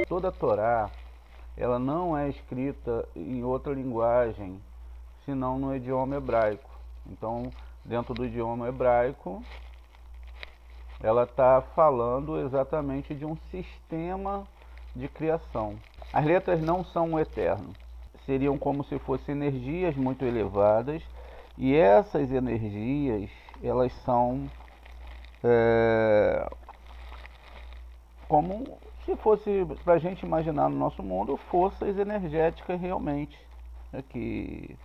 Toda a Torá, ela não é escrita em outra linguagem, senão no idioma hebraico. Então, dentro do idioma hebraico, ela está falando exatamente de um sistema de criação. As letras não são o eterno, seriam como se fossem energias muito elevadas, e essas energias, elas são como se fosse, para a gente imaginar no nosso mundo, forças energéticas realmente, né, que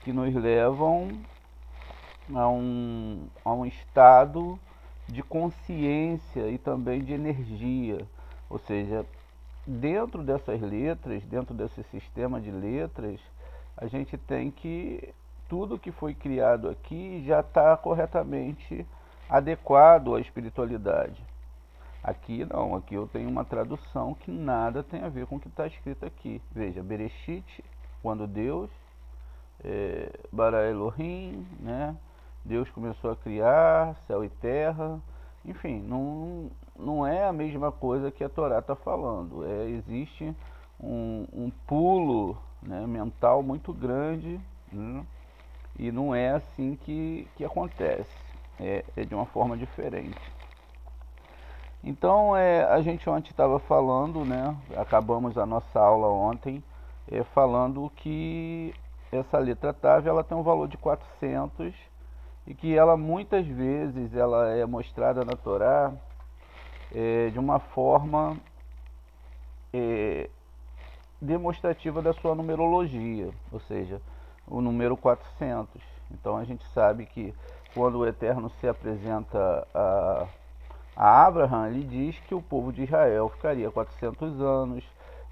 nos levam a um estado de consciência e também de energia. Ou seja, dentro dessas letras, dentro desse sistema de letras, a gente tem que tudo que foi criado aqui já está corretamente adequado à espiritualidade. Aqui não, aqui eu tenho uma tradução que nada tem a ver com o que está escrito aqui. Veja, Bereshit, quando Deus, Bara Elohim, né? Deus começou a criar céu e terra. Enfim, não é a mesma coisa que a Torá está falando. Existe um pulo, né, mental muito grande, né? E não é assim que acontece. É de uma forma diferente. Então, a gente ontem estava falando, né? Acabamos a nossa aula ontem, falando que essa letra Tav, ela tem um valor de 400 e que ela muitas vezes ela é mostrada na Torá de uma forma demonstrativa da sua numerologia, ou seja, o número 400. Então a gente sabe que quando o Eterno se apresenta a Abraham, ele diz que o povo de Israel ficaria 400 anos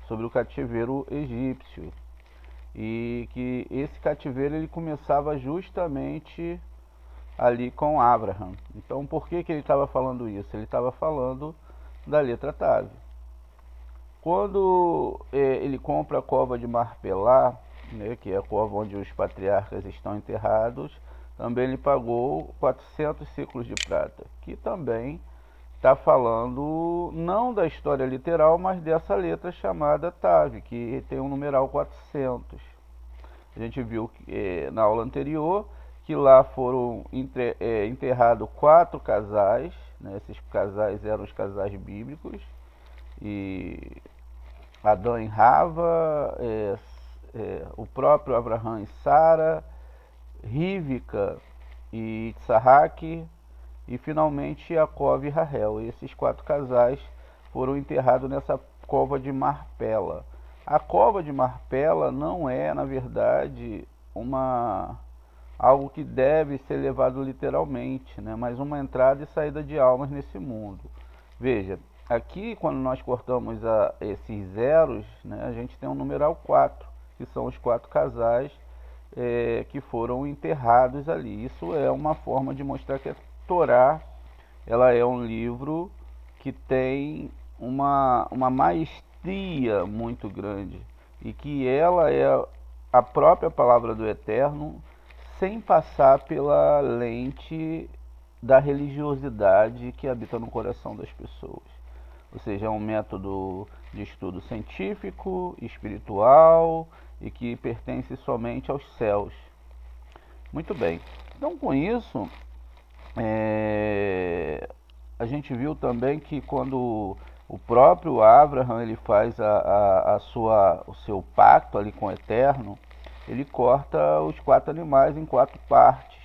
sobre o cativeiro egípcio e que esse cativeiro ele começava justamente ali com Abraham. Então por que ele estava falando isso? Ele estava falando da letra Tav. Quando ele compra a cova de Marpelá, né, que é a cova onde os patriarcas estão enterrados, também ele pagou 400 ciclos de prata, que também está falando não da história literal, mas dessa letra chamada Tav, que tem um numeral 400. A gente viu na aula anterior que lá foram enterrados 4 casais, né? Esses casais eram os casais bíblicos, e Adão e Rava, o próprio Abraão e Sara, Rívika e Issaque, e finalmente Jacó e Rahel. Esses 4 casais foram enterrados nessa cova de Marpela. A cova de Marpela não é, na verdade, algo que deve ser levado literalmente, né? Mas uma entrada e saída de almas nesse mundo. Veja, aqui quando nós cortamos esses zeros, né, a gente tem um numeral 4, que são os 4 casais que foram enterrados ali. Isso é uma forma de mostrar que a Torá, ela é um livro que tem uma maestria muito grande e que ela é a própria palavra do Eterno, sem passar pela lente da religiosidade que habita no coração das pessoas. Ou seja, é um método de estudo científico, espiritual e que pertence somente aos céus. Muito bem. Então, com isso, a gente viu também que quando o próprio Abraham ele faz o seu pacto ali com o Eterno, ele corta os 4 animais em 4 partes.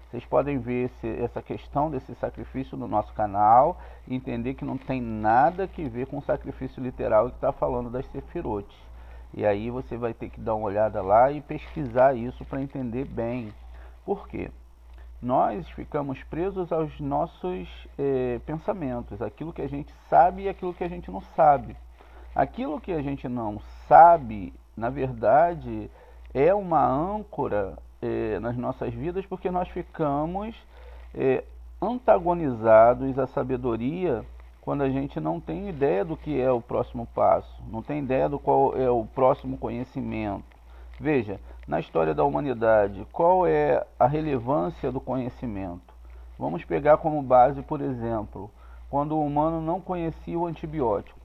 Vocês podem ver essa questão desse sacrifício no nosso canal e entender que não tem nada que ver com o sacrifício literal que está falando das sefirotes. E aí você vai ter que dar uma olhada lá e pesquisar isso para entender bem. Por quê? Nós ficamos presos aos nossos pensamentos, aquilo que a gente sabe e aquilo que a gente não sabe. Aquilo que a gente não sabe, na verdade, é uma âncora nas nossas vidas, porque nós ficamos antagonizados à sabedoria quando a gente não tem ideia do que é o próximo passo, não tem ideia do qual é o próximo conhecimento. Veja, na história da humanidade, qual é a relevância do conhecimento? Vamos pegar como base, por exemplo, quando o humano não conhecia o antibiótico.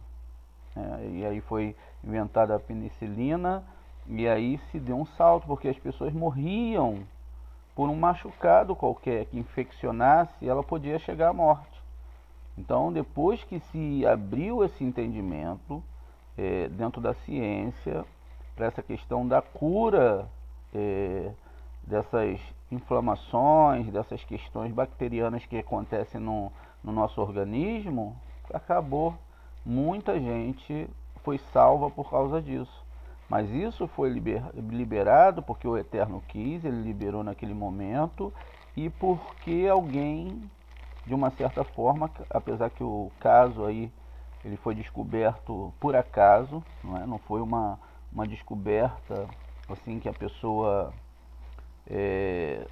E aí foi inventada a penicilina, e aí se deu um salto, porque as pessoas morriam por um machucado qualquer que infeccionasse, ela podia chegar à morte. Então, depois que se abriu esse entendimento dentro da ciência para essa questão da cura dessas inflamações, dessas questões bacterianas que acontecem no nosso organismo, acabou, muita gente foi salva por causa disso. Mas isso foi liberado porque o Eterno quis, ele liberou naquele momento, e porque alguém, de uma certa forma, apesar que o caso aí ele foi descoberto por acaso, não foi uma descoberta assim que a pessoa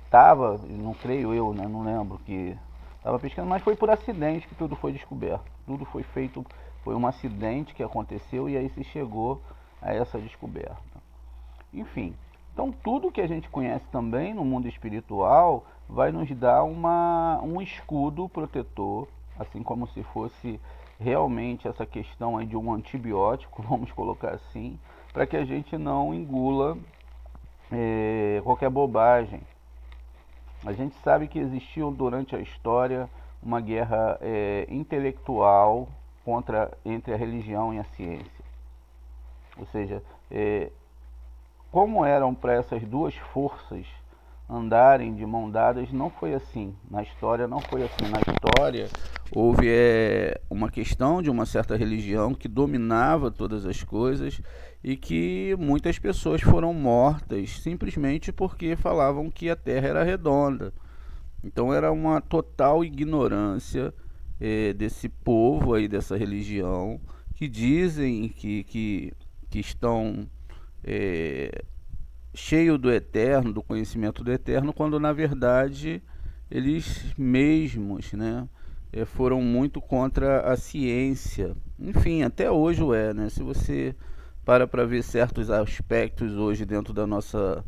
estava, não creio eu, né, não lembro que estava pesquisando, mas foi por acidente que tudo foi descoberto. Tudo foi feito, foi um acidente que aconteceu e aí se chegou a essa descoberta. Enfim, então tudo que a gente conhece também no mundo espiritual vai nos dar um escudo protetor, assim como se fosse realmente essa questão aí de um antibiótico, vamos colocar assim, para que a gente não engula qualquer bobagem. A gente sabe que existiu durante a história uma guerra intelectual entre a religião e a ciência. Ou seja, como eram para essas duas forças andarem de mão dadas, não foi assim. Na história não foi assim. Na história houve uma questão de uma certa religião que dominava todas as coisas e que muitas pessoas foram mortas simplesmente porque falavam que a Terra era redonda. Então era uma total ignorância desse povo aí, dessa religião, que dizem que estão cheio do eterno, do conhecimento do eterno, quando na verdade eles mesmos, né, foram muito contra a ciência. Enfim, até hoje né? Se você para ver certos aspectos hoje dentro da nossa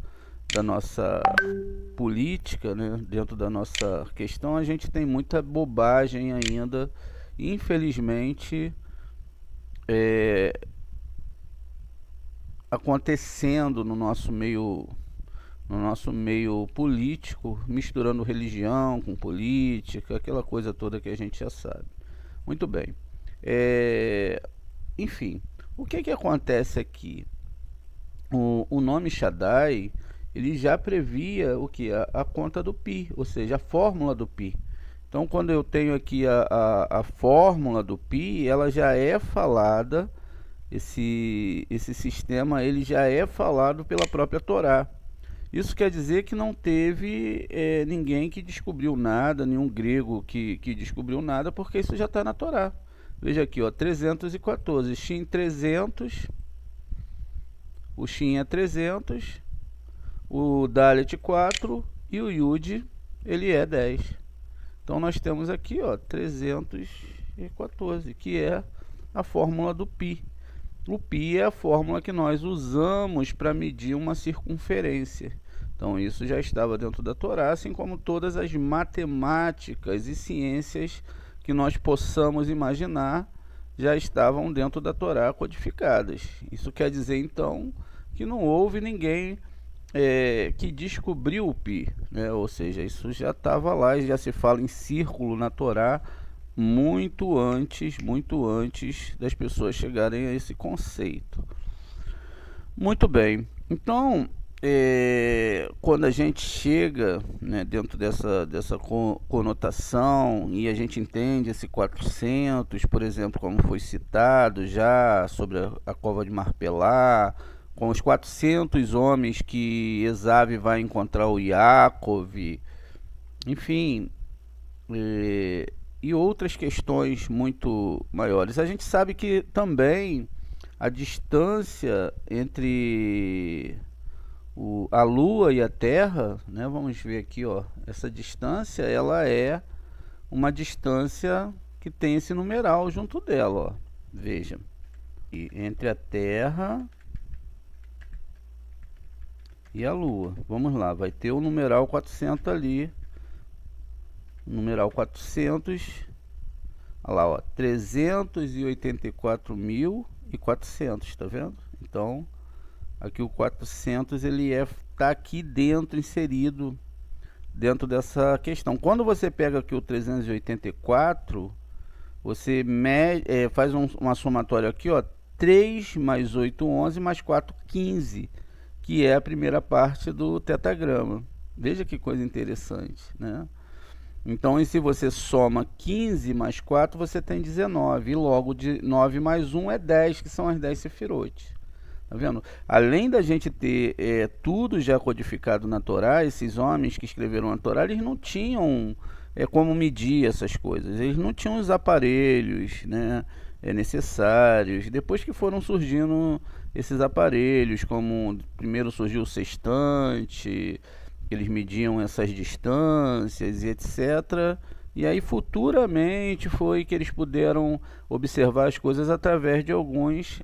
política, né, dentro da nossa questão, a gente tem muita bobagem ainda, infelizmente, acontecendo no nosso meio político, misturando religião com política, aquela coisa toda que a gente já sabe. Muito bem. Enfim, o que acontece aqui? O nome Shaddai, ele já previa o que? A conta do Pi, ou seja, a fórmula do Pi. Então, quando eu tenho aqui a fórmula do Pi, ela já é falada, esse sistema ele já é falado pela própria Torá. Isso quer dizer que não teve ninguém que descobriu nada, nenhum grego que descobriu nada, porque isso já está na Torá. Veja aqui, ó, 314, Shin 300, o Shin é 300, o Dalet 4 e o Yud ele é 10. Então nós temos aqui, ó, 314, que é a fórmula do Pi. O Pi é a fórmula que nós usamos para medir uma circunferência. Então isso já estava dentro da Torá, assim como todas as matemáticas e ciências que nós possamos imaginar já estavam dentro da Torá codificadas. Isso quer dizer então que não houve ninguém que descobriu o Pi, né? Ou seja, isso já estava lá, já se fala em círculo na Torá muito antes das pessoas chegarem a esse conceito. Muito bem, então quando a gente chega, né, dentro dessa conotação e a gente entende esse 400, por exemplo, como foi citado já sobre a cova de Marpelá, com os 400 homens que Esav vai encontrar o Yaakov, enfim, e outras questões muito maiores. A gente sabe que também a distância entre a Lua e a Terra, né, vamos ver aqui, ó, essa distância ela é uma distância que tem esse numeral junto dela, ó, veja, e entre a Terra e a Lua, vamos lá, vai ter o numeral 400 ali, numeral 400 Olha lá, ó, 384.400, tá vendo? Então, aqui o 400 ele tá aqui dentro, inserido dentro dessa questão. Quando você pega aqui o 384, você faz uma somatória aqui, ó, 3 mais 8, 11, mais 4, 15, que é a primeira parte do tetagrama. Veja que coisa interessante, né? Então, e se você soma 15 mais 4, você tem 19. E logo de 9 mais 1 é 10, que são as 10 sefirotes. Tá vendo? Além da gente ter tudo já codificado na Torá, esses homens que escreveram a Torá, eles não tinham como medir essas coisas. Eles não tinham os aparelhos, né, necessários. Depois que foram surgindo esses aparelhos, como primeiro surgiu o sextante, eles mediam essas distâncias e etc. E aí futuramente foi que eles puderam observar as coisas através de alguns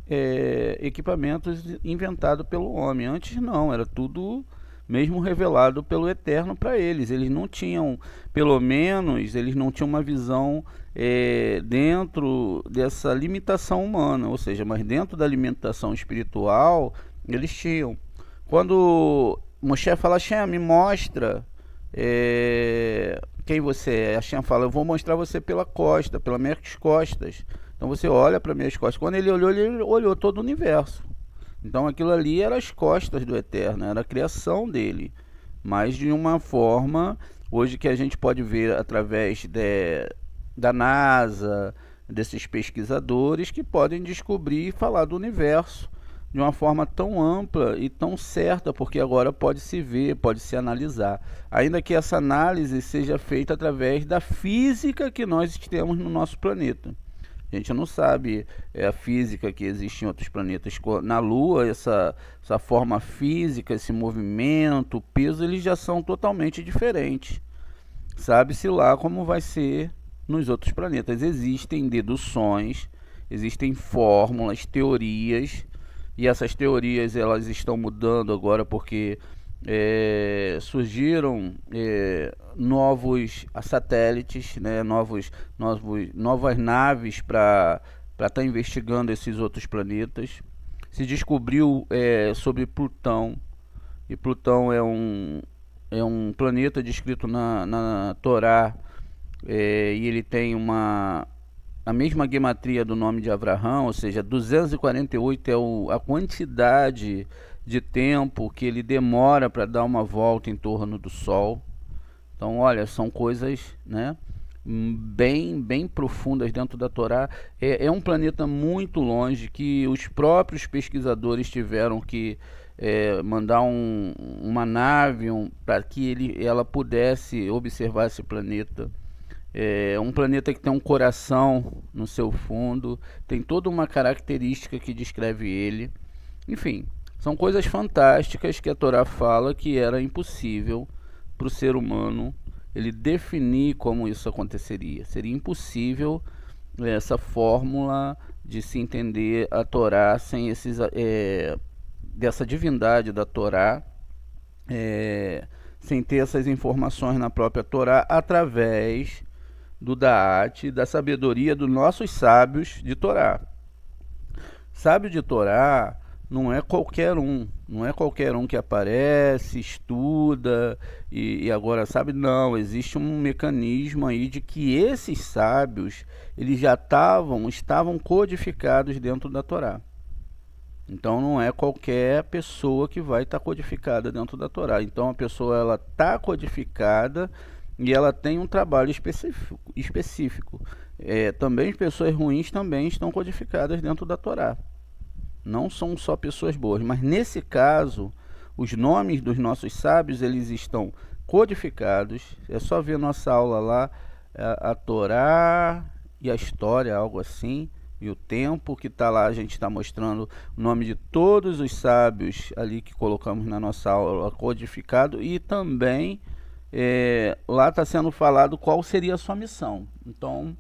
equipamentos inventados pelo homem. Antes não, era tudo mesmo revelado pelo Eterno para eles. Eles não tinham, pelo menos, eles não tinham uma visão dentro dessa limitação humana, ou seja, mas dentro da limitação espiritual, eles tinham. Quando Moshe fala, Hashem, me mostra quem você é. Hashem fala, eu vou mostrar você pela costa, pelas minhas costas. Então você olha para minhas costas. Quando ele olhou todo o universo. Então aquilo ali era as costas do Eterno, era a criação dele. Mas de uma forma, hoje que a gente pode ver através da NASA, desses pesquisadores que podem descobrir e falar do universo de uma forma tão ampla e tão certa, porque agora pode se ver, pode se analisar. Ainda que essa análise seja feita através da física que nós temos no nosso planeta. A gente não sabe a física que existe em outros planetas. Na Lua, essa forma física, esse movimento, o peso, eles já são totalmente diferentes. Sabe-se lá como vai ser nos outros planetas. Existem deduções, existem fórmulas, teorias, e essas teorias elas estão mudando agora porque surgiram novos satélites, né, novas naves para estar investigando esses outros planetas. Se descobriu sobre Plutão, e Plutão é um planeta descrito na Torá, e ele tem a mesma gematria do nome de Abraão, ou seja, 248 é a quantidade de tempo que ele demora para dar uma volta em torno do Sol. Então, olha, são coisas, né, bem profundas dentro da Torá. É um planeta muito longe que os próprios pesquisadores tiveram que mandar uma nave para que ela pudesse observar esse planeta. É um planeta que tem um coração no seu fundo, tem toda uma característica que descreve ele. Enfim, são coisas fantásticas que a Torá fala que era impossível para o ser humano ele definir como isso aconteceria. Seria impossível essa fórmula de se entender a Torá sem dessa divindade da Torá, sem ter essas informações na própria Torá, através do Da'at, da sabedoria dos nossos sábios de Torá. Sábio de Torá não é qualquer um, não é qualquer um que aparece, estuda e agora sabe. Não, existe um mecanismo aí de que esses sábios, eles já estavam codificados dentro da Torá. Então não é qualquer pessoa que vai estar codificada dentro da Torá. Então a pessoa ela está codificada e ela tem um trabalho específico. Também as pessoas ruins também estão codificadas dentro da Torá. Não são só pessoas boas, mas nesse caso, os nomes dos nossos sábios, eles estão codificados. É só ver nossa aula lá, a Torá e a história, algo assim, e o tempo que está lá, a gente está mostrando o nome de todos os sábios ali que colocamos na nossa aula codificado, e também lá está sendo falado qual seria a sua missão. Então,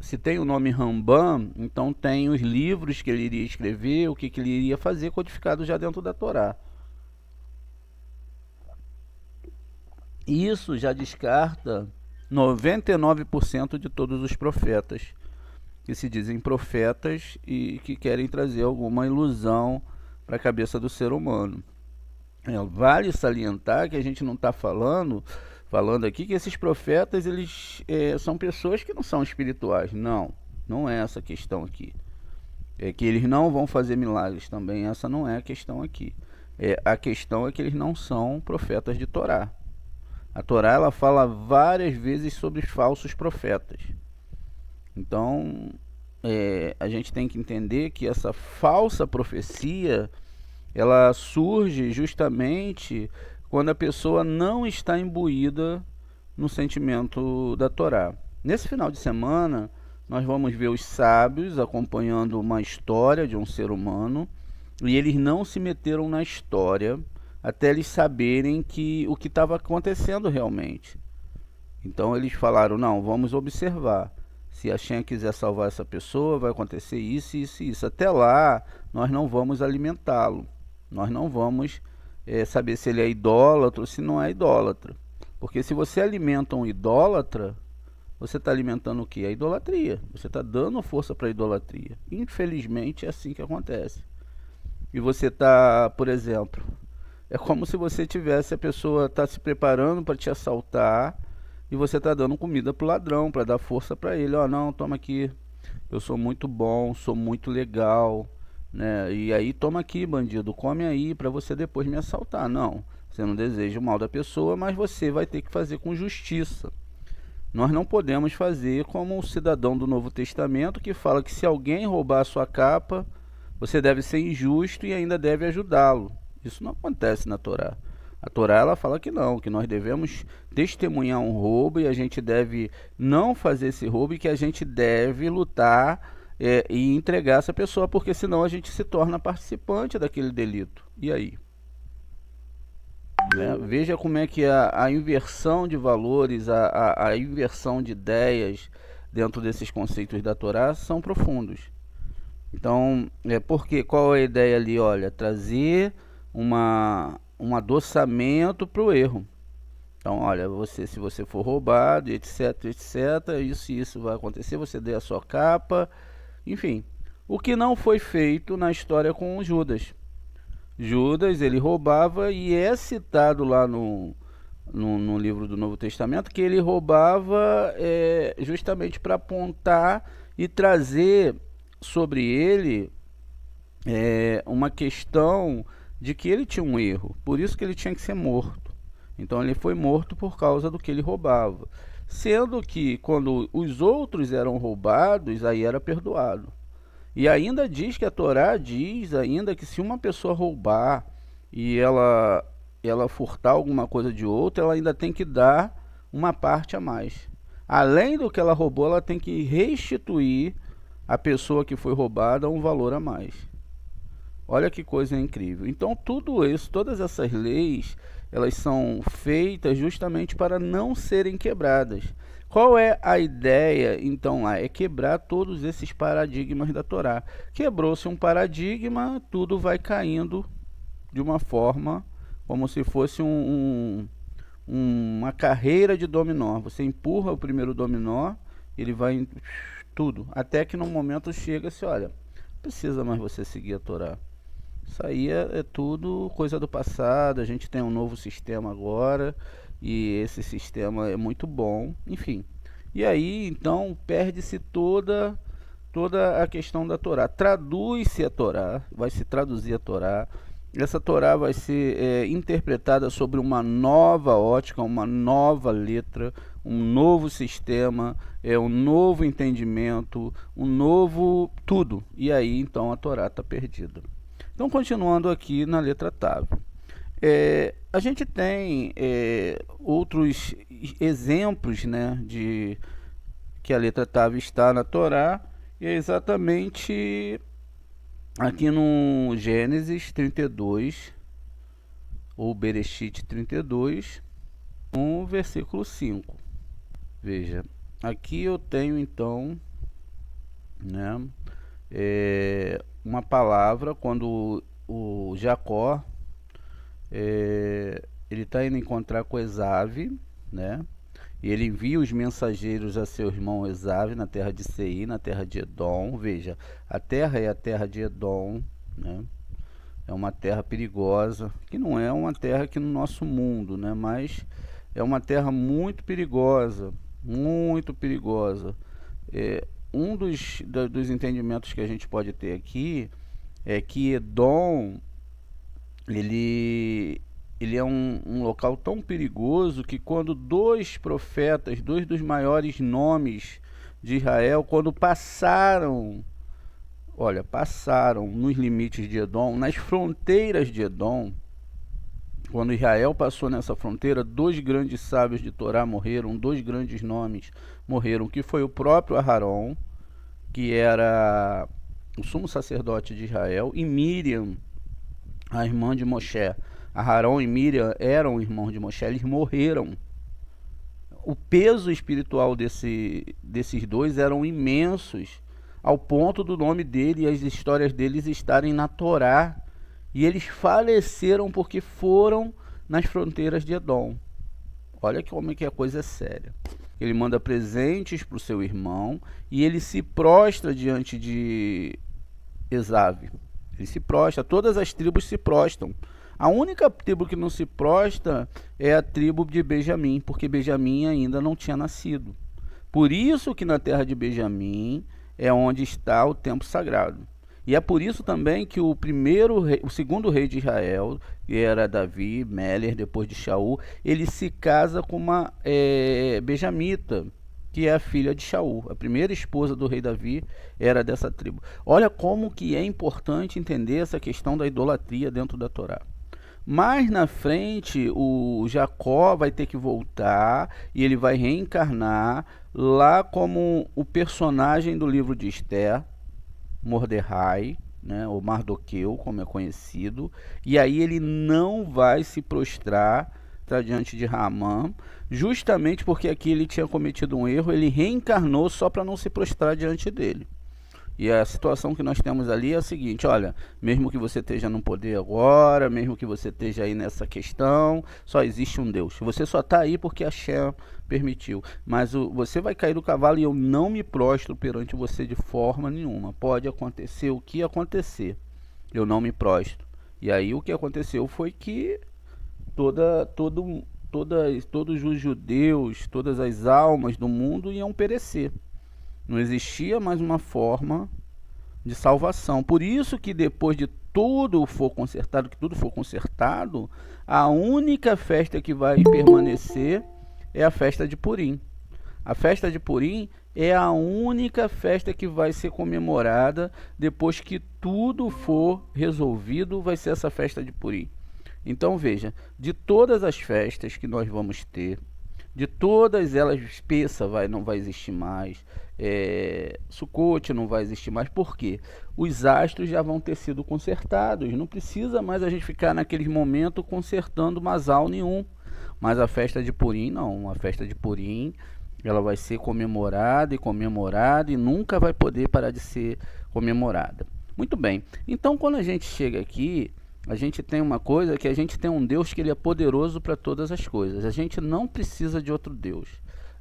se tem o nome Rambam, então tem os livros que ele iria escrever, o que ele iria fazer, codificado já dentro da Torá. Isso já descarta 99% de todos os profetas que se dizem profetas e que querem trazer alguma ilusão para a cabeça do ser humano. Vale salientar que a gente não está falando aqui que esses profetas eles são pessoas que não são espirituais. Não, não é essa a questão aqui. É que eles não vão fazer milagres também, essa não é a questão aqui. A questão é que eles não são profetas de Torá. A Torá ela fala várias vezes sobre os falsos profetas. Então, a gente tem que entender que essa falsa profecia, ela surge justamente quando a pessoa não está imbuída no sentimento da Torá. Nesse final de semana, nós vamos ver os sábios acompanhando uma história de um ser humano, e eles não se meteram na história até eles saberem o que estava acontecendo realmente. Então eles falaram, não, vamos observar. Se a Shem quiser salvar essa pessoa, vai acontecer isso, isso e isso. Até lá, nós não vamos alimentá-lo. Nós não vamos saber se ele é idólatra ou se não é idólatra. Porque se você alimenta um idólatra, você está alimentando o que? A idolatria. Você está dando força para a idolatria. Infelizmente é assim que acontece. E você está, por exemplo, é como se você tivesse, a pessoa está se preparando para te assaltar e você está dando comida para o ladrão, para dar força para ele. Ó, não, toma aqui, eu sou muito bom, sou muito legal, né? E aí toma aqui, bandido, come aí para você depois me assaltar. Não, você não deseja o mal da pessoa, mas você vai ter que fazer com justiça. Nós não podemos fazer como o cidadão do Novo Testamento que fala que se alguém roubar a sua capa, você deve ser injusto e ainda deve ajudá-lo. Isso não acontece na Torá. A Torá ela fala que não, que nós devemos testemunhar um roubo e a gente deve não fazer esse roubo e que a gente deve lutar e entregar essa pessoa, porque senão a gente se torna participante daquele delito. E aí? Veja como é que a inversão de valores, a inversão de ideias dentro desses conceitos da Torá são profundos. Então, porque qual é a ideia ali? Olha, trazer um adoçamento para o erro. Então, olha, se você for roubado, etc, etc, isso e isso vai acontecer, você dê a sua capa, enfim. O que não foi feito na história com o Judas. Judas, ele roubava e é citado lá no livro do Novo Testamento que ele roubava justamente para apontar e trazer sobre ele uma questão de que ele tinha um erro, por isso que ele tinha que ser morto. Então ele foi morto por causa do que ele roubava, sendo que quando os outros eram roubados, aí era perdoado. E ainda diz que a Torá diz ainda que se uma pessoa roubar e ela furtar alguma coisa de outra, ela ainda tem que dar uma parte a mais. Além do que ela roubou, ela tem que restituir à pessoa que foi roubada um valor a mais. Olha que coisa incrível. Então tudo isso, todas essas leis, elas são feitas justamente para não serem quebradas. Qual é a ideia, então, lá? É quebrar todos esses paradigmas da Torá. Quebrou-se um paradigma, tudo vai caindo de uma forma como se fosse uma carreira de dominó. Você empurra o primeiro dominó, ele vai tudo. Até que num momento chega-se, olha, não precisa mais você seguir a Torá. Isso aí é tudo coisa do passado, a gente tem um novo sistema agora, e esse sistema é muito bom, enfim. E aí, então, perde-se toda a questão da Torá. Traduz-se a Torá, vai se traduzir a Torá. Essa Torá vai ser interpretada sobre uma nova ótica, uma nova letra, um novo sistema, um novo entendimento, um novo tudo. E aí, então, a Torá está perdida. Então, continuando aqui na letra Tav. A gente tem outros exemplos, né, de que a letra Tav está na Torá, e é exatamente aqui no Gênesis 32, ou Bereshit 32, no versículo 5. Veja, aqui eu tenho então, né, uma palavra quando o Jacó ele está indo encontrar com Esav, né? E ele envia os mensageiros a seu irmão Esav na terra de Seir, na terra de Edom. Veja, a terra é a terra de Edom, né? É uma terra perigosa, que não é uma terra aqui no nosso mundo, né? Mas é uma terra muito perigosa, muito perigosa. Um dos entendimentos que a gente pode ter aqui é que Edom, ele é um local tão perigoso que quando dois profetas, dois dos maiores nomes de Israel, quando passaram nos limites de Edom, nas fronteiras de Edom, quando Israel passou nessa fronteira, dois grandes sábios de Torá morreram, dois grandes nomes morreram, que foi o próprio Aharon, que era o sumo sacerdote de Israel, e Miriam, a irmã de Moshe. Aharon e Miriam eram irmãos de Moshe, eles morreram. O peso espiritual desses dois eram imensos, ao ponto do nome dele e as histórias deles estarem na Torá. E eles faleceram porque foram nas fronteiras de Edom. Olha como é que a coisa é séria. Ele manda presentes para o seu irmão e ele se prostra diante de Esav. Ele se prostra, todas as tribos se prostram. A única tribo que não se prostra é a tribo de Benjamim, porque Benjamim ainda não tinha nascido. Por isso que na terra de Benjamim é onde está o templo sagrado. E é por isso também que o segundo rei de Israel, que era Davi, Meler, depois de Shaul, ele se casa com uma benjamita, que é a filha de Shaul. A primeira esposa do rei Davi era dessa tribo. Olha como que é importante entender essa questão da idolatria dentro da Torá. Mais na frente, o Jacó vai ter que voltar e ele vai reencarnar lá como o personagem do livro de Esther, Mordecai, né, ou Mardoqueu, como é conhecido, e aí ele não vai se prostrar diante de Ramã, justamente porque aqui ele tinha cometido um erro, ele reencarnou só para não se prostrar diante dele. E a situação que nós temos ali é a seguinte: olha, mesmo que você esteja no poder agora, mesmo que você esteja aí nessa questão, só existe um Deus. Você só está aí porque a Shem permitiu. Mas você vai cair do cavalo e eu não me prostro perante você de forma nenhuma. Pode acontecer o que acontecer, eu não me prostro. E aí o que aconteceu foi que todos os judeus, todas as almas do mundo iam perecer. Não existia mais uma forma de salvação. Por isso que depois de tudo for consertado, a única festa que vai permanecer é a festa de Purim. A festa de Purim é a única festa que vai ser comemorada depois que tudo for resolvido, vai ser essa festa de Purim. Então veja, de todas as festas que nós vamos ter, de todas elas, Pêssah não vai existir mais, Sukkot não vai existir mais. Por quê? Os astros já vão ter sido consertados, não precisa mais a gente ficar naquele momento consertando masal nenhum. Mas a festa de Purim não, a festa de Purim ela vai ser comemorada e nunca vai poder parar de ser comemorada. Muito bem, então quando a gente chega aqui, a gente tem uma coisa, que a gente tem um Deus que ele é poderoso para todas as coisas. A gente não precisa de outro Deus.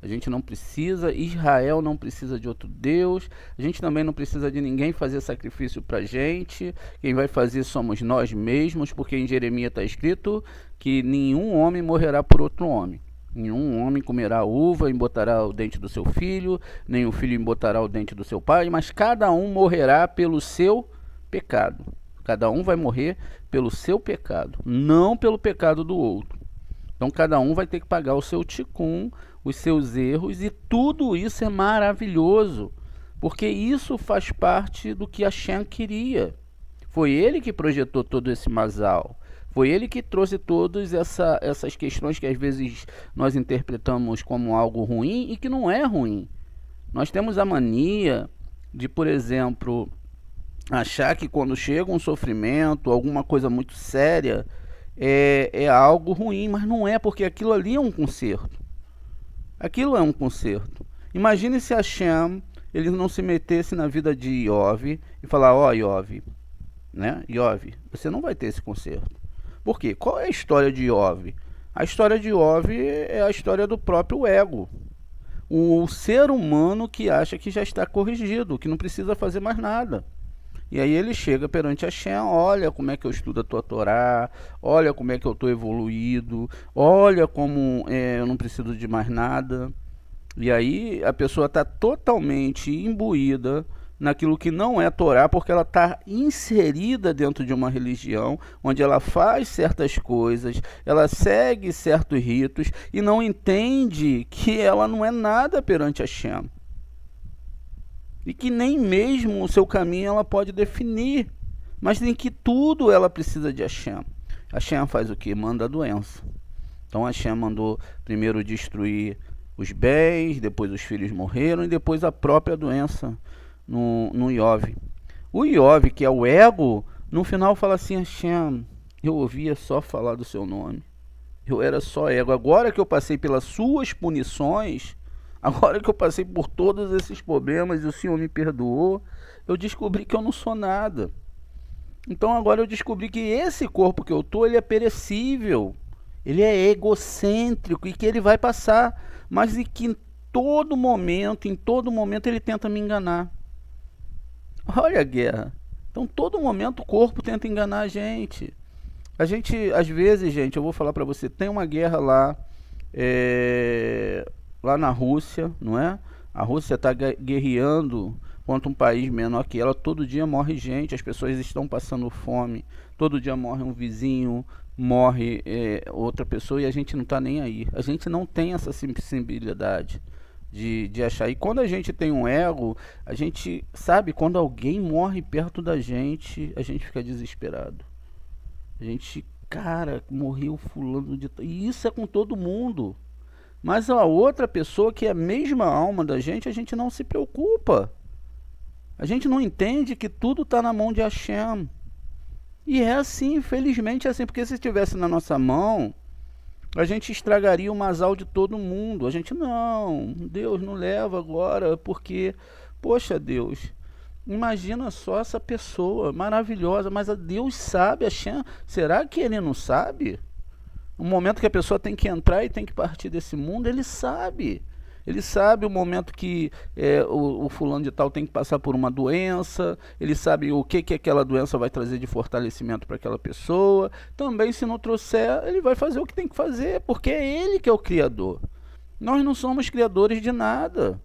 A gente não precisa, Israel não precisa de outro Deus. A gente também não precisa de ninguém fazer sacrifício para a gente. Quem vai fazer somos nós mesmos, porque em Jeremias está escrito que nenhum homem morrerá por outro homem. Nenhum homem comerá uva e embotará o dente do seu filho, nem o filho embotará o dente do seu pai, mas cada um morrerá pelo seu pecado. Cada um vai morrer pelo seu pecado, não pelo pecado do outro. Então cada um vai ter que pagar o seu ticum, os seus erros, e tudo isso é maravilhoso, porque isso faz parte do que Hashem queria. Foi ele que projetou todo esse masal, foi ele que trouxe todas essas questões que às vezes nós interpretamos como algo ruim e que não é ruim. Nós temos a mania de, por exemplo, achar que quando chega um sofrimento, alguma coisa muito séria, é algo ruim, mas não é, porque aquilo ali é um conserto. Aquilo é um conserto. Imagine se Hashem ele não se metesse na vida de Iov e falar: ó, Iov, né? Iov, você não vai ter esse conserto. Por quê? Qual é a história de Iov? A história de Iov é a história do próprio ego. O ser humano que acha que já está corrigido, que não precisa fazer mais nada. E aí ele chega perante Hashem, olha como é que eu estudo a tua Torá, olha como é que eu estou evoluído, olha como eu não preciso de mais nada. E aí a pessoa está totalmente imbuída naquilo que não é Torá, porque ela está inserida dentro de uma religião, onde ela faz certas coisas, ela segue certos ritos, e não entende que ela não é nada perante Hashem. E que nem mesmo o seu caminho ela pode definir, mas em que tudo ela precisa de Hashem. Hashem faz o que? Manda a doença. Então Hashem mandou primeiro destruir os bens, depois os filhos morreram e depois a própria doença no Iov. O Iov, que é o ego, no final fala assim: Hashem, eu ouvia só falar do seu nome, eu era só ego, agora que eu passei pelas suas punições, agora que eu passei por todos esses problemas e o Senhor me perdoou, eu descobri que eu não sou nada. Então agora eu descobri que esse corpo que eu tô, ele é perecível, ele é egocêntrico e que ele vai passar, mas e que em todo momento ele tenta me enganar. Olha a guerra. Então todo momento o corpo tenta enganar a gente. A gente, às vezes, gente, eu vou falar para você, tem uma guerra lá, lá na Rússia, não é? A Rússia está guerreando contra um país menor que ela, todo dia morre gente, as pessoas estão passando fome, todo dia morre um vizinho, morre outra pessoa e a gente não está nem aí. A gente não tem essa sensibilidade de achar. E quando a gente tem um ego, a gente sabe, quando alguém morre perto da gente, a gente fica desesperado. A gente, cara, morreu fulano de... E isso é com todo mundo. Mas a outra pessoa que é a mesma alma da gente, a gente não se preocupa. A gente não entende que tudo está na mão de Hashem. E é assim, infelizmente é assim, porque se estivesse na nossa mão, a gente estragaria o mazal de todo mundo. A gente, não, Deus não leva agora, porque, poxa Deus, imagina só essa pessoa maravilhosa, mas Deus sabe, Hashem, será que ele não sabe? O momento que a pessoa tem que entrar e tem que partir desse mundo, ele sabe. Ele sabe o momento que o fulano de tal tem que passar por uma doença, ele sabe o que aquela doença vai trazer de fortalecimento para aquela pessoa. Também, se não trouxer, ele vai fazer o que tem que fazer, porque é ele que é o Criador. Nós não somos criadores de nada.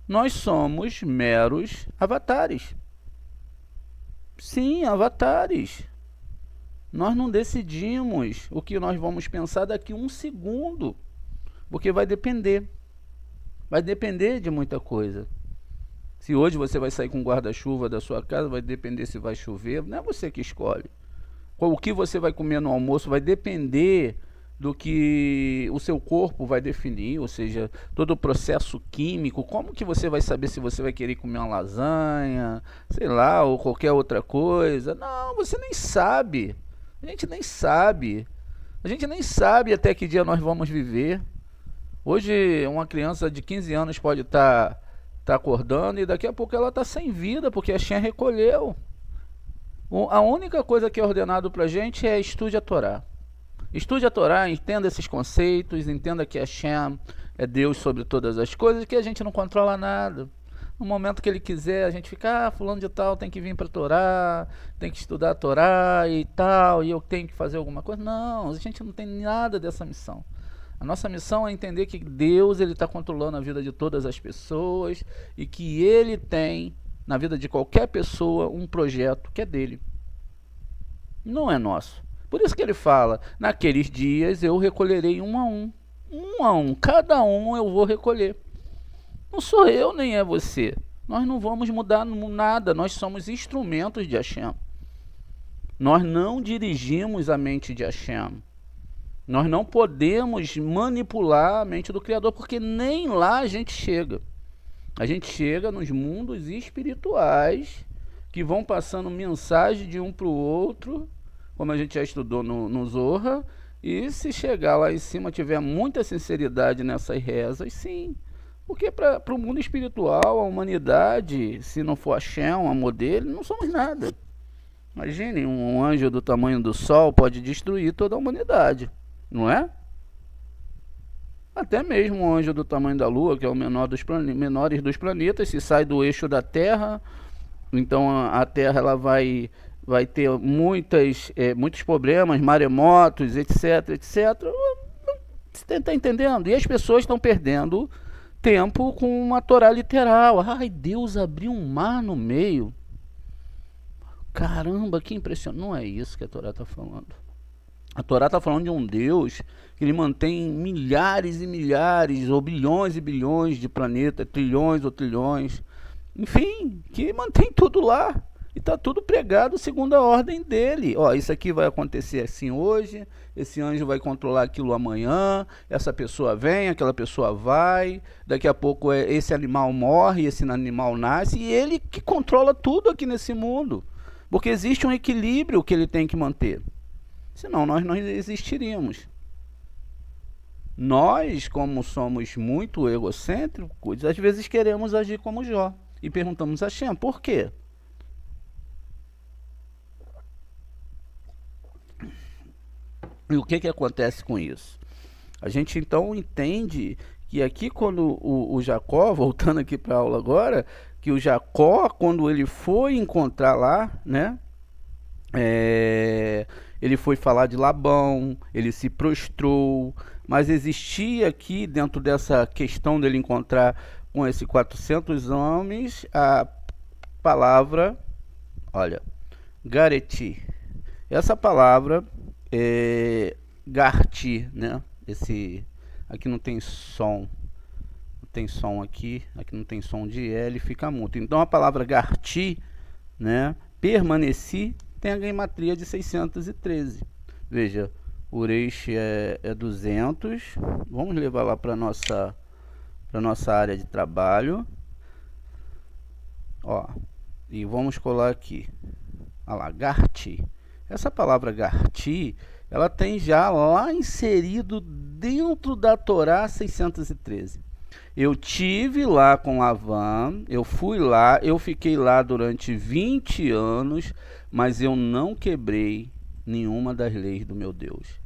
Nós somos meros avatares. Sim, avatares. Nós não decidimos o que nós vamos pensar daqui a um segundo. Porque vai depender de muita coisa. Se hoje você vai sair com guarda-chuva da sua casa, vai depender se vai chover, não é você que escolhe. O que você vai comer no almoço vai depender do que o seu corpo vai definir, ou seja, todo o processo químico. Como que você vai saber se você vai querer comer uma lasanha, sei lá, ou qualquer outra coisa? Não, você nem sabe. A gente nem sabe. A gente nem sabe até que dia nós vamos viver. Hoje uma criança de 15 anos pode estar acordando e daqui a pouco ela está sem vida, porque a Shem recolheu. A única coisa que é ordenado para a gente é estude a Torá. Estude a Torá, entenda esses conceitos, entenda que a Shem é Deus sobre todas as coisas e que a gente não controla nada. No momento que ele quiser, a gente fica, fulano de tal tem que vir para a Torá, tem que estudar a Torá e tal, e eu tenho que fazer alguma coisa. Não, a gente não tem nada dessa missão. A nossa missão é entender que Deus está controlando a vida de todas as pessoas e que Ele tem, na vida de qualquer pessoa, um projeto que é dele. Não é nosso. Por isso que ele fala, naqueles dias eu recolherei um a um, cada um eu vou recolher. Não sou eu nem é você. Nós não vamos mudar nada, nós somos instrumentos de Hashem. Nós não dirigimos a mente de Hashem. Nós não podemos manipular a mente do Criador, porque nem lá a gente chega. A gente chega nos mundos espirituais, que vão passando mensagem de um para o outro, como a gente já estudou no Zohar, e se chegar lá em cima, tiver muita sinceridade nessas rezas, sim. Porque para o mundo espiritual, a humanidade, se não for Hashem, o amor dele, não somos nada. Imagine, um anjo do tamanho do Sol pode destruir toda a humanidade. não é? Até mesmo o anjo do tamanho da Lua, que é o menor dos menores dos planetas, se sai do eixo da Terra, então a Terra ela vai ter muitos problemas, maremotos, etc, etc. Você está entendendo? E as pessoas estão perdendo tempo com uma Torá literal. Ai, Deus abriu um mar no meio. Caramba, que impressionante. Não é isso que a Torá está falando. A Torá está falando de um Deus que ele mantém milhares e milhares, ou bilhões e bilhões de planetas, trilhões ou trilhões, enfim, que mantém tudo lá. E está tudo pregado segundo a ordem dele. Ó, isso aqui vai acontecer assim hoje, esse anjo vai controlar aquilo amanhã, essa pessoa vem, aquela pessoa vai, daqui a pouco esse animal morre, esse animal nasce, e ele que controla tudo aqui nesse mundo. Porque existe um equilíbrio que ele tem que manter. Senão nós não existiríamos. Nós, como somos muito egocêntricos, às vezes queremos agir como Jó. E perguntamos a Shem, por quê? E o que acontece com isso? A gente então entende que aqui quando o Jacó, voltando aqui para a aula agora, que o Jacó, quando ele foi encontrar lá, né? Ele foi falar de Labão, ele se prostrou, mas existia aqui, dentro dessa questão dele encontrar com esses 400 homens, a palavra, olha, Gareti. Essa palavra é Garti, né? Aqui não tem som. Não tem som aqui não tem som de L, fica mudo. Então a palavra Garti, né? Permaneci, tem a gematria de 613. Veja, o Ureish é 200. Vamos levar lá para nossa área de trabalho. Ó, e vamos colar aqui. Olha lá, Garti. Essa palavra Garti, ela tem já lá inserido dentro da Torá 613. Eu tive lá com Lavan, eu fui lá, eu fiquei lá durante 20 anos, mas eu não quebrei nenhuma das leis do meu Deus.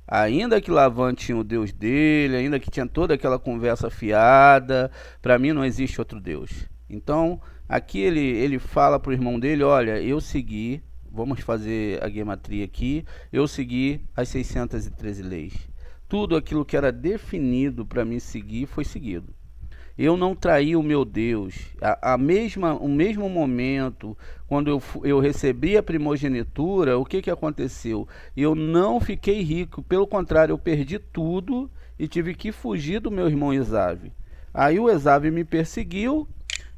Ainda que Lavan tinha o Deus dele, ainda que tinha toda aquela conversa fiada, para mim não existe outro Deus. Então, aqui ele fala para o irmão dele, olha, eu segui, vamos fazer a gematria aqui, eu segui as 613 leis. Tudo aquilo que era definido para mim seguir foi seguido. Eu não traí o meu Deus. O mesmo momento, quando eu recebi a primogenitura, o que aconteceu? Eu não fiquei rico, pelo contrário, eu perdi tudo e tive que fugir do meu irmão Esav. Aí o Esav me perseguiu,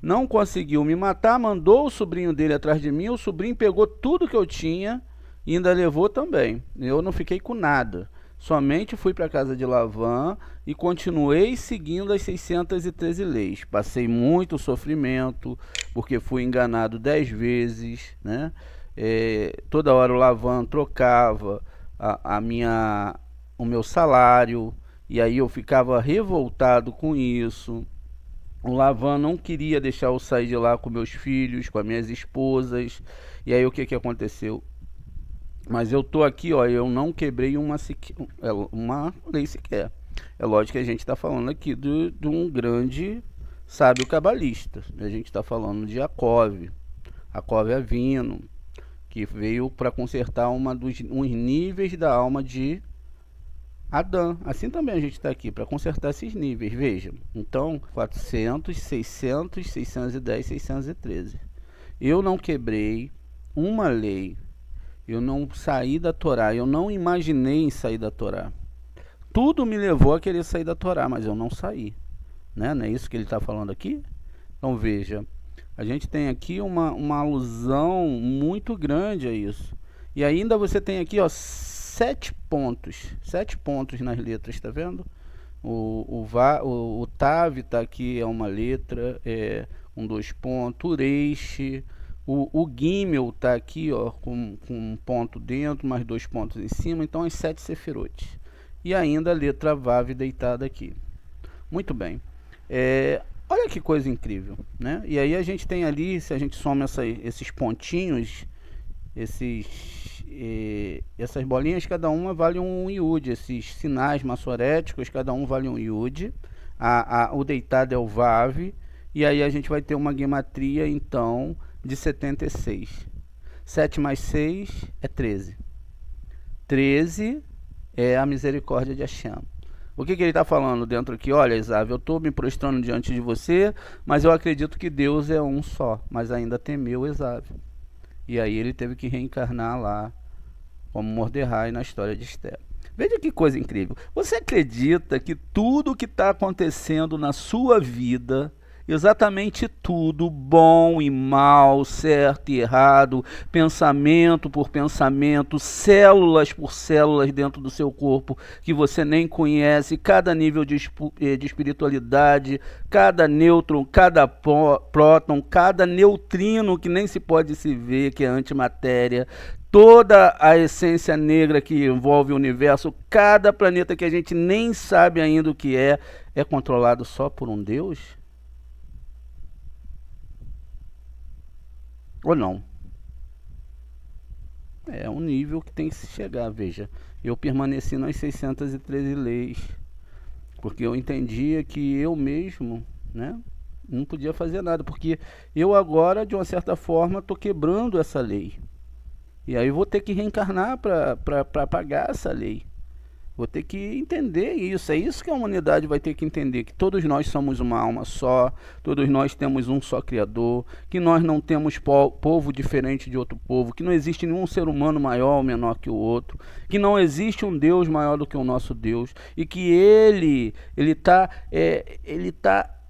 não conseguiu me matar, mandou o sobrinho dele atrás de mim, o sobrinho pegou tudo que eu tinha e ainda levou também. Eu não fiquei com nada. Somente fui para a casa de Lavan e continuei seguindo as 613 leis. Passei muito sofrimento, porque fui enganado 10 vezes, né? Toda hora o Lavan trocava o meu salário, e aí eu ficava revoltado com isso. O Lavan não queria deixar eu sair de lá com meus filhos, com as minhas esposas. E aí o que aconteceu? Mas eu tô aqui, ó, eu não quebrei uma lei sequer. É lógico que a gente está falando aqui de um grande sábio cabalista. A gente está falando de Jacob Avino, que veio para consertar uns níveis da alma de Adão. Assim também a gente está aqui para consertar esses níveis. Veja, então 400, 600, 610, 613. Eu não quebrei uma lei. Eu não saí da Torá, eu não imaginei em sair da Torá. Tudo me levou a querer sair da Torá, mas eu não saí. Né? Não é isso que ele está falando aqui? Então veja, a gente tem aqui uma alusão muito grande a isso. E ainda você tem aqui, ó, 7 pontos nas letras, está vendo? O Tav está aqui, é uma letra, 2 pontos, Ureish. O Gimel está aqui, ó, com um ponto dentro, mais 2 pontos em cima, então as 7 sefirot. E ainda a letra Vav deitada aqui. Muito bem. Olha que coisa incrível, né? E aí a gente tem ali, se a gente soma esses pontinhos, essas bolinhas, cada uma vale um iude. Esses sinais maçoréticos, cada um vale um iude. O deitado é o Vav. E aí a gente vai ter uma gematria, então, de 76. 7 mais 6 é 13. 13 é a misericórdia de Hashem. O que ele está falando dentro aqui? Olha, Esav, eu estou me prostrando diante de você, mas eu acredito que Deus é um só, mas ainda temeu Esav. E aí ele teve que reencarnar lá, como Mordecai na história de Esther. Veja que coisa incrível. Você acredita que tudo que está acontecendo na sua vida, exatamente tudo, bom e mal, certo e errado, pensamento por pensamento, células por células dentro do seu corpo, que você nem conhece, cada nível de espiritualidade, cada nêutron, cada próton, cada neutrino que nem se pode se ver, que é antimatéria, toda a essência negra que envolve o universo, cada planeta que a gente nem sabe ainda o que é controlado só por um Deus? Ou não? É um nível que tem que se chegar. Veja, eu permaneci nas 613 leis, porque eu entendia que eu mesmo, né, não podia fazer nada, porque eu agora, de uma certa forma, estou quebrando essa lei. E aí vou ter que reencarnar para pagar essa lei. Vou ter que entender isso. É isso que a humanidade vai ter que entender, que todos nós somos uma alma só, todos nós temos um só Criador, que nós não temos povo diferente de outro povo, que não existe nenhum ser humano maior ou menor que o outro, que não existe um Deus maior do que o nosso Deus, e que ele tá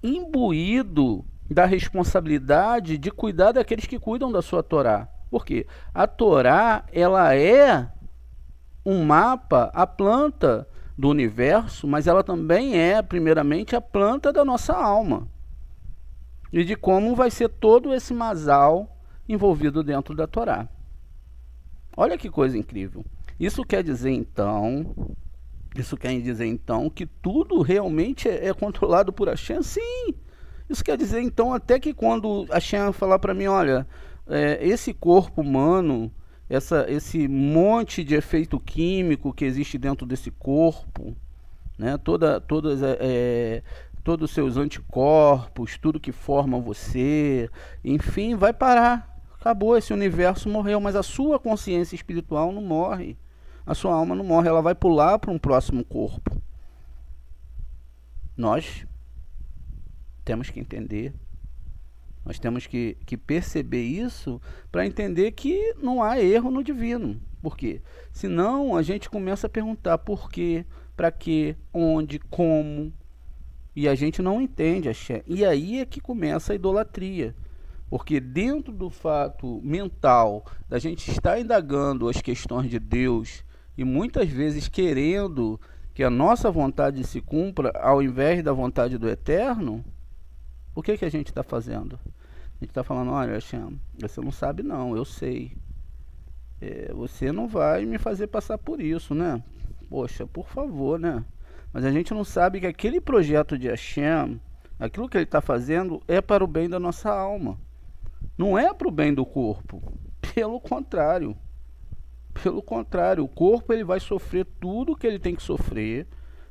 imbuído da responsabilidade de cuidar daqueles que cuidam da sua Torá. Por quê? A Torá, ela é um mapa, a planta do universo, mas ela também é, primeiramente, a planta da nossa alma. E de como vai ser todo esse masal envolvido dentro da Torá. Olha que coisa incrível. Isso quer dizer então que tudo realmente é controlado por Hashem? Sim. Isso quer dizer então até que quando Hashem falar para mim, olha, esse corpo humano, esse monte de efeito químico que existe dentro desse corpo, né? Todos os seus anticorpos, tudo que forma você, enfim, vai parar. Acabou, esse universo morreu, mas a sua consciência espiritual não morre. A sua alma não morre, ela vai pular para um próximo corpo. Nós temos que entender. Nós temos que perceber isso para entender que não há erro no divino. Por quê? Senão a gente começa a perguntar por quê, para quê, onde, como. E a gente não entende. E aí é que começa a idolatria. Porque dentro do fato mental da gente estar indagando as questões de Deus e muitas vezes querendo que a nossa vontade se cumpra ao invés da vontade do Eterno, o que a gente está fazendo? A gente está falando, olha, Hashem, você não sabe não, eu sei. Você não vai me fazer passar por isso, né? Poxa, por favor, né? Mas a gente não sabe que aquele projeto de Hashem, aquilo que ele está fazendo, é para o bem da nossa alma. Não é para o bem do corpo. Pelo contrário. Pelo contrário, o corpo ele vai sofrer tudo que ele tem que sofrer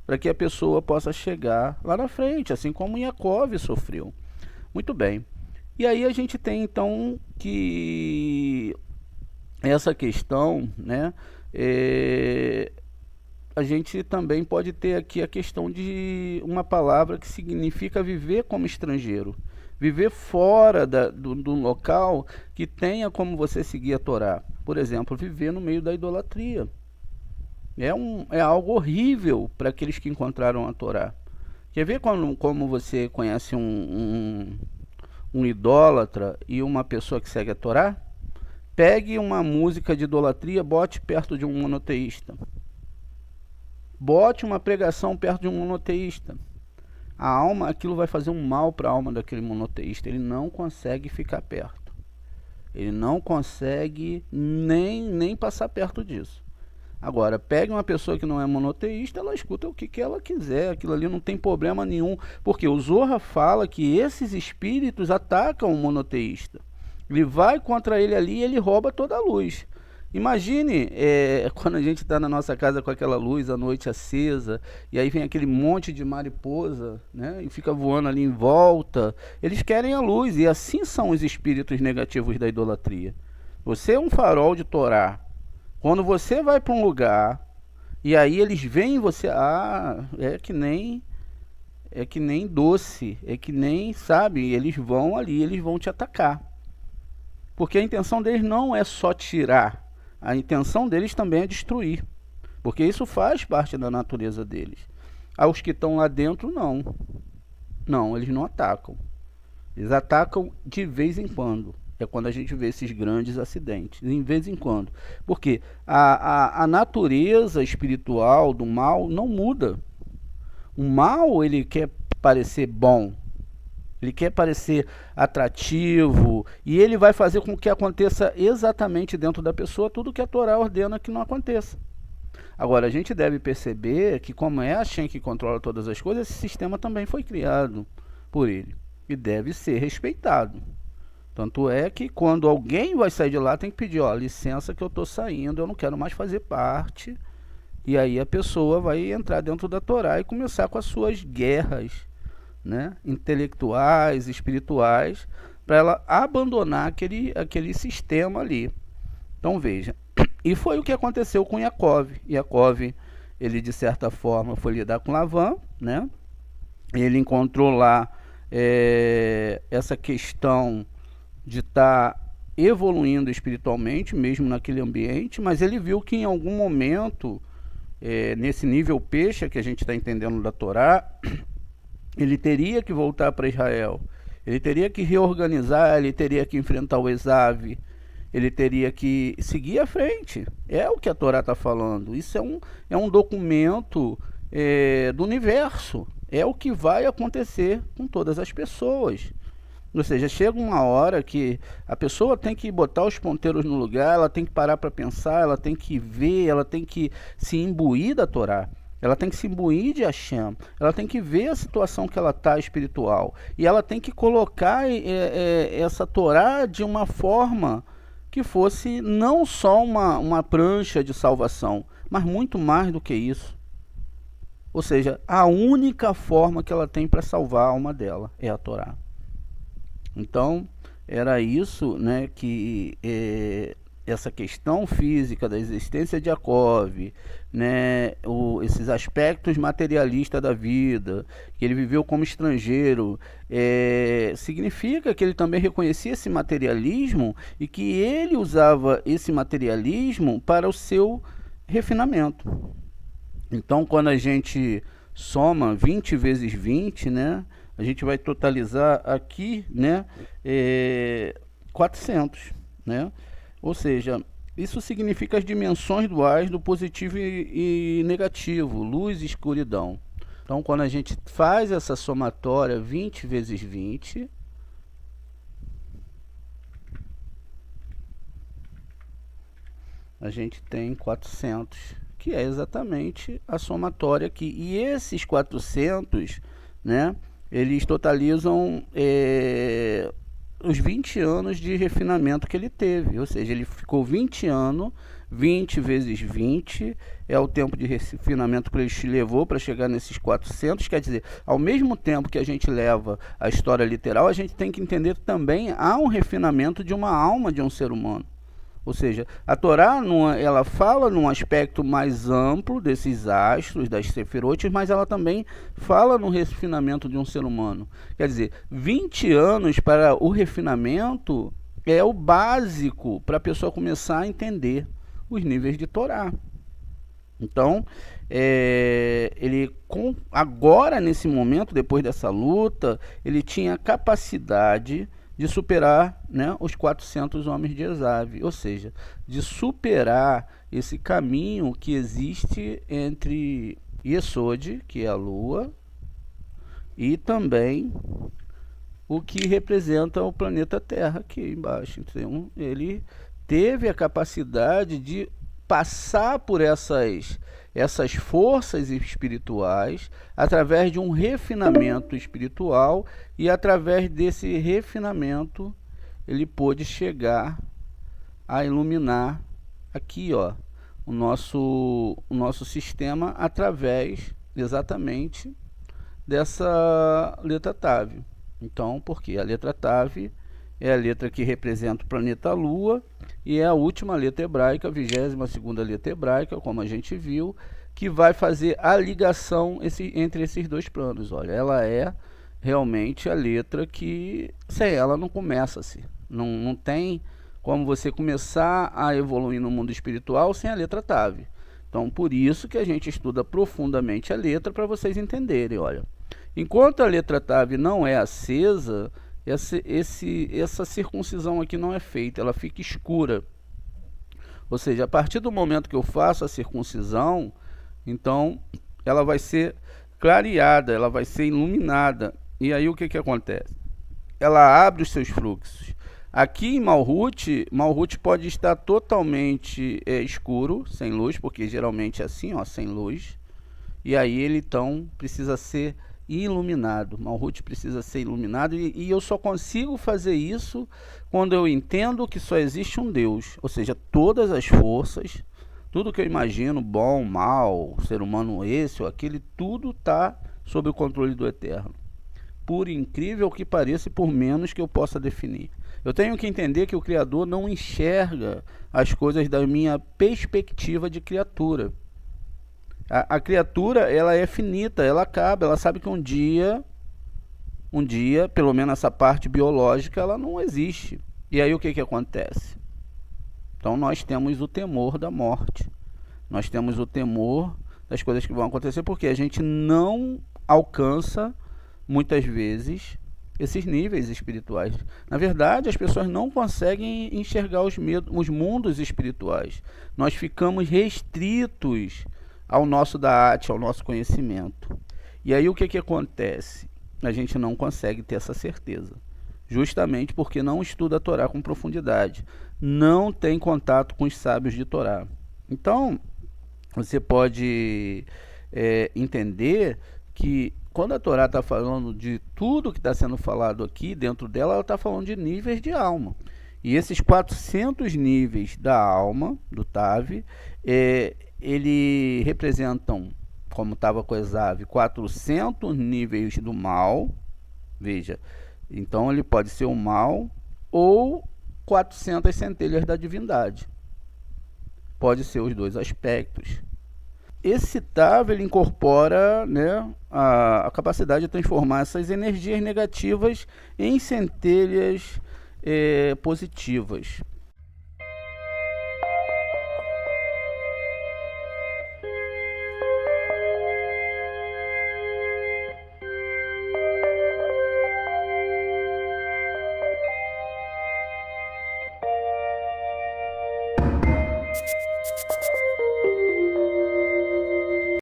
para que a pessoa possa chegar lá na frente, assim como Yaakov sofreu. Muito bem. E aí a gente tem então que essa questão, né? A gente também pode ter aqui a questão de uma palavra que significa viver como estrangeiro. Viver fora do local que tenha como você seguir a Torá. Por exemplo, viver no meio da idolatria. É algo horrível para aqueles que encontraram a Torá. Quer ver como você conhece um idólatra e uma pessoa que segue a Torá? Pegue uma música de idolatria, bote perto de um monoteísta. Bote uma pregação perto de um monoteísta. A alma, aquilo vai fazer um mal para a alma daquele monoteísta. Ele não consegue ficar perto. Ele não consegue nem passar perto disso. Agora, pegue uma pessoa que não é monoteísta, ela escuta o que ela quiser. Aquilo ali não tem problema nenhum. Porque o Zohar fala que esses espíritos atacam o monoteísta. Ele vai contra ele ali e ele rouba toda a luz. Imagine quando a gente está na nossa casa com aquela luz à noite acesa, e aí vem aquele monte de mariposa, né, e fica voando ali em volta. Eles querem a luz, e assim são os espíritos negativos da idolatria. Você é um farol de Torá. Quando você vai para um lugar, e aí eles veem você, é que nem doce, é que nem, sabe, eles vão ali, eles vão te atacar. Porque a intenção deles não é só tirar, a intenção deles também é destruir. Porque isso faz parte da natureza deles. Aos que estão lá dentro, não. Não, eles não atacam. Eles atacam de vez em quando. É quando a gente vê esses grandes acidentes. Em vez em quando. Porque a natureza espiritual do mal não muda. O mal, ele quer parecer bom. Ele quer parecer atrativo. E ele vai fazer com que aconteça exatamente dentro da pessoa tudo que a Torá ordena que não aconteça. Agora, a gente deve perceber que, como é a Shem que controla todas as coisas, esse sistema também foi criado por ele. E deve ser respeitado. Tanto é que quando alguém vai sair de lá, tem que pedir, ó, licença que eu estou saindo, eu não quero mais fazer parte. E aí a pessoa vai entrar dentro da Torá e começar com as suas guerras, né, intelectuais, espirituais, para ela abandonar aquele sistema ali. Então veja, e foi o que aconteceu com Yaakov. Yaakov, ele de certa forma foi lidar com Lavan, né? Ele encontrou lá essa questão de estar evoluindo espiritualmente, mesmo naquele ambiente, mas ele viu que em algum momento, nesse nível peixe que a gente está entendendo da Torá, ele teria que voltar para Israel, ele teria que reorganizar, ele teria que enfrentar o Esav, ele teria que seguir à frente. É o que a Torá está falando. Isso é um documento do universo. É o que vai acontecer com todas as pessoas. Ou seja, chega uma hora que a pessoa tem que botar os ponteiros no lugar, ela tem que parar para pensar, ela tem que ver, ela tem que se imbuir da Torá. Ela tem que se imbuir de Hashem, ela tem que ver a situação que ela está espiritual. E ela tem que colocar essa Torá de uma forma que fosse não só uma prancha de salvação, mas muito mais do que isso. Ou seja, a única forma que ela tem para salvar a alma dela é a Torá. Então, era isso, né, que essa questão física da existência de Yaakov, né, esses aspectos materialistas da vida, que ele viveu como estrangeiro, significa que ele também reconhecia esse materialismo e que ele usava esse materialismo para o seu refinamento. Então, quando a gente soma 20 vezes 20, né, a gente vai totalizar aqui, né, 400, né? Ou seja, isso significa as dimensões duais do positivo e negativo, luz e escuridão. Então, quando a gente faz essa somatória 20 vezes 20, a gente tem 400, que é exatamente a somatória aqui. E esses 400, né, eles totalizam os 20 anos de refinamento que ele teve. Ou seja, ele ficou 20 anos, 20 vezes 20 é o tempo de refinamento que ele levou para chegar nesses 400. Quer dizer, ao mesmo tempo que a gente leva a história literal, a gente tem que entender que também há um refinamento de uma alma de um ser humano. Ou seja, a Torá ela fala num aspecto mais amplo desses astros, das sefirotes, mas ela também fala no refinamento de um ser humano. Quer dizer, 20 anos para o refinamento é o básico para a pessoa começar a entender os níveis de Torá. Então, agora, nesse momento, depois dessa luta, ele tinha capacidade de superar, né, os 400 homens de Esav, ou seja, de superar esse caminho que existe entre Yesod, que é a Lua, e também o que representa o planeta Terra aqui embaixo. Então, ele teve a capacidade de passar por essas forças espirituais através de um refinamento espiritual, e através desse refinamento ele pôde chegar a iluminar aqui, ó, o nosso sistema através exatamente dessa letra TAV. Então, porque a letra TAV é a letra que representa o planeta Lua e é a última letra hebraica, a 22ª letra hebraica, como a gente viu, que vai fazer a ligação entre esses dois planos. Olha, ela é realmente a letra que, sem ela, não começa-se. Não tem como você começar a evoluir no mundo espiritual sem a letra TAV. Então, por isso que a gente estuda profundamente a letra, para vocês entenderem. Olha, enquanto a letra TAV não é acesa, essa circuncisão aqui não é feita, ela fica escura. Ou seja, a partir do momento que eu faço a circuncisão, então ela vai ser clareada, ela vai ser iluminada. E aí o que acontece? Ela abre os seus fluxos. Aqui em Malhut, Malhut pode estar totalmente escuro, sem luz, porque geralmente é assim, ó, sem luz. E aí ele então precisa ser iluminado. Malhut precisa ser iluminado e eu só consigo fazer isso quando eu entendo que só existe um Deus. Ou seja, todas as forças, tudo que eu imagino, bom, mal, ser humano esse ou aquele, tudo está sob o controle do Eterno. Por incrível que pareça e por menos que eu possa definir. Eu tenho que entender que o Criador não enxerga as coisas da minha perspectiva de criatura. A criatura, ela é finita, ela acaba, ela sabe que um dia, pelo menos essa parte biológica, ela não existe. E aí o que acontece? Então nós temos o temor da morte. Nós temos o temor das coisas que vão acontecer, porque a gente não alcança, muitas vezes, esses níveis espirituais. Na verdade, as pessoas não conseguem enxergar os mundos espirituais. Nós ficamos restritos ao nosso Da'at, ao nosso conhecimento. E aí o que acontece? A gente não consegue ter essa certeza. Justamente porque não estuda a Torá com profundidade. Não tem contato com os sábios de Torá. Então, você pode entender que quando a Torá está falando de tudo que está sendo falado aqui, dentro dela, ela está falando de níveis de alma. E esses 400 níveis da alma, do Tav, ele representam, como estava com Esav, 400 níveis do mal. Veja, então ele pode ser o mal ou 400 centelhas da divindade. Pode ser os dois aspectos. Esse Tav, ele incorpora, né, a capacidade de transformar essas energias negativas em centelhas positivas.